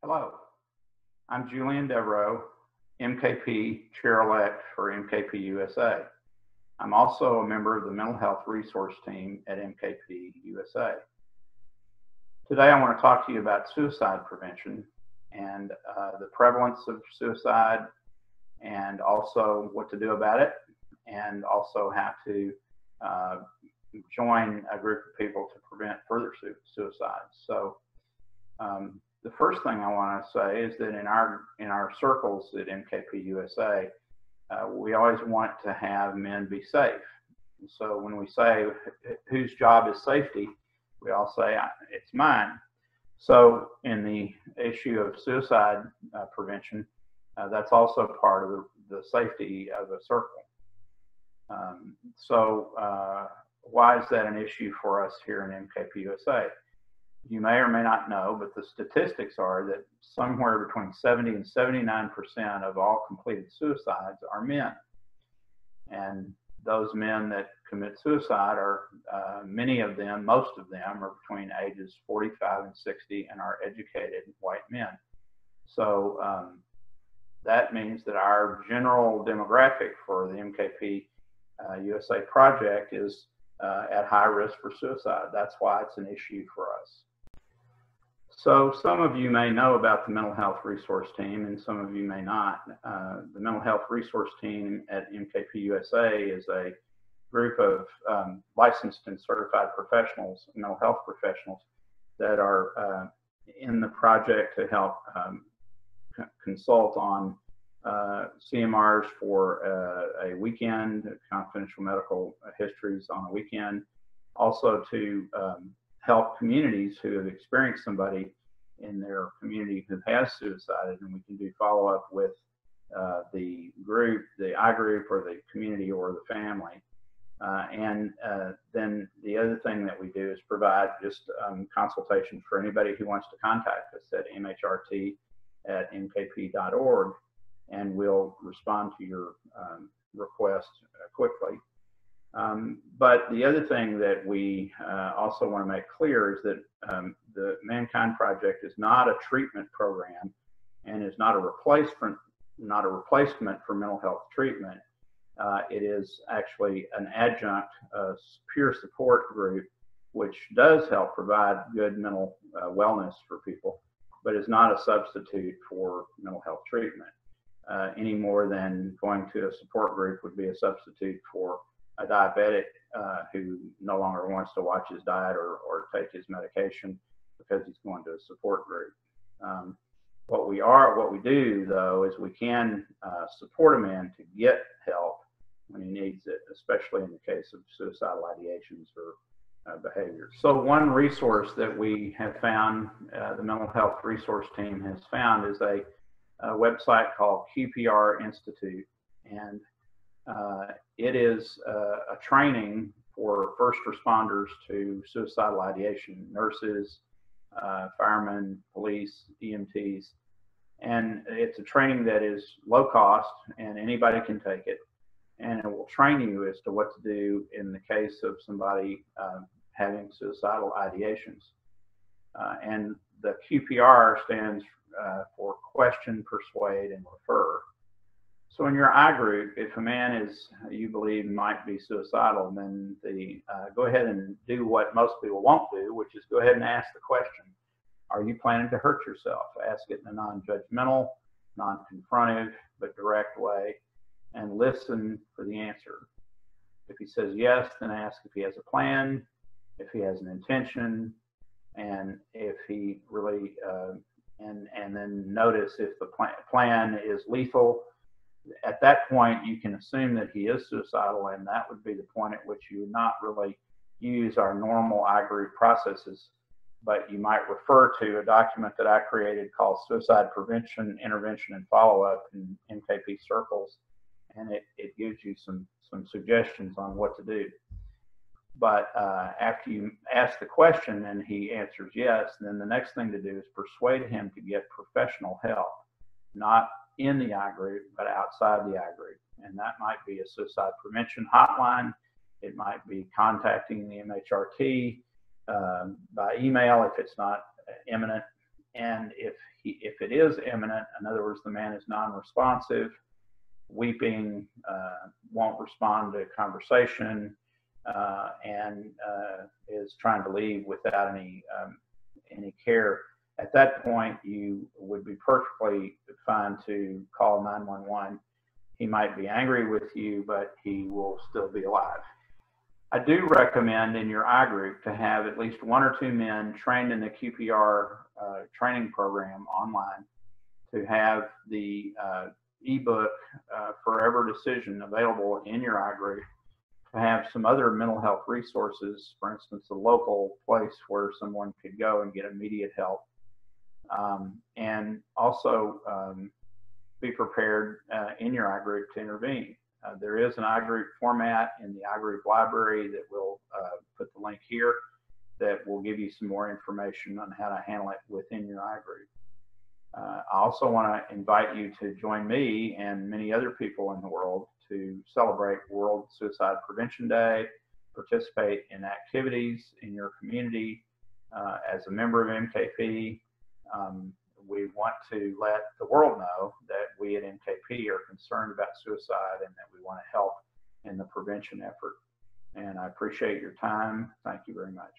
Hello, I'm Julien Devereux, MKP Chair-elect for MKP USA. I'm also a member of the Mental Health Resource Team at MKP USA. Today I want to talk to you about suicide prevention and the prevalence of suicide, and also what to do about it, and also how to join a group of people to prevent further suicides. So the first thing I want to say is that in our circles at MKP USA, we always want to have men be safe. And so when we say whose job is safety, we all say it's mine. So in the issue of suicide prevention, that's also part of the safety of a circle. Why is that an issue for us here in MKP USA? You may or may not know, but the statistics are that somewhere between 70 and 79% of all completed suicides are men. And those men that commit suicide are, many of them, most of them, are between ages 45 and 60 and are educated white men. So that means that our general demographic for the MKP USA project is at high risk for suicide. That's why it's an issue for us. So some of you may know about the Mental Health Resource Team, and some of you may not. The Mental Health Resource Team at MKP USA is a group of licensed and certified professionals, mental health professionals, that are in the project to help consult on CMRs for a weekend, confidential medical histories on a weekend, also to help communities who have experienced somebody in their community who has suicided, and we can do follow-up with the group, the I group, or the community, or the family. Then the other thing that we do is provide just consultation for anybody who wants to contact us at mhrt@mkp.org, and we'll respond to your request quickly. But the other thing that we also want to make clear is that the ManKind project is not a treatment program and is not a replacement for mental health treatment. It is actually an adjunct peer support group, which does help provide good mental wellness for people, but is not a substitute for mental health treatment, any more than going to a support group would be a substitute for a diabetic who no longer wants to watch his diet or take his medication because he's going to a support group. What we do though is we can support a man to get help when he needs it, especially in the case of suicidal ideations or behaviors. So one resource that we have found, the Mental Health Resource Team has found, is a website called QPR Institute, and it is a training for first responders to suicidal ideation, nurses, firemen, police, EMTs, and it's a training that is low cost and anybody can take it, and it will train you as to what to do in the case of somebody having suicidal ideations. And the QPR stands for Question, Persuade, and Refer. So in your I group, if a man you believe might be suicidal, then go ahead and do what most people won't do, which is go ahead and ask the question, are you planning to hurt yourself? Ask it in a non-judgmental, non-confrontive, but direct way, and listen for the answer. If he says yes, then ask if he has a plan, if he has an intention, and if he really, and then notice if the plan is lethal. At that point, you can assume that he is suicidal, and that would be the point at which you would not really use our normal I group processes, but you might refer to a document that I created called Suicide Prevention, Intervention, and Follow-Up in MKP Circles, and it gives you some suggestions on what to do. But after you ask the question and he answers yes, then the next thing to do is persuade him to get professional help, not in the I group, but outside the I group. And that might be a suicide prevention hotline. It might be contacting the MHRT by email if it's not imminent. And if it is imminent, in other words, the man is non-responsive, weeping, won't respond to conversation, and is trying to leave without any care, at that point you would be perfectly fine to call 911. He might be angry with you, but he will still be alive. I do recommend in your I group to have at least 1 or 2 men trained in the QPR training program online, to have the ebook Forever Decision available in your I group, to have some other mental health resources, for instance, a local place where someone could go and get immediate help, and also be prepared in your I group to intervene. There is an I group format in the I group library that we'll put the link here, that will give you some more information on how to handle it within your I group. I also want to invite you to join me and many other people in the world to celebrate World Suicide Prevention Day, participate in activities in your community. As a member of MKP, we want to let the world know that we at MKP are concerned about suicide and that we want to help in the prevention effort. And I appreciate your time. Thank you very much.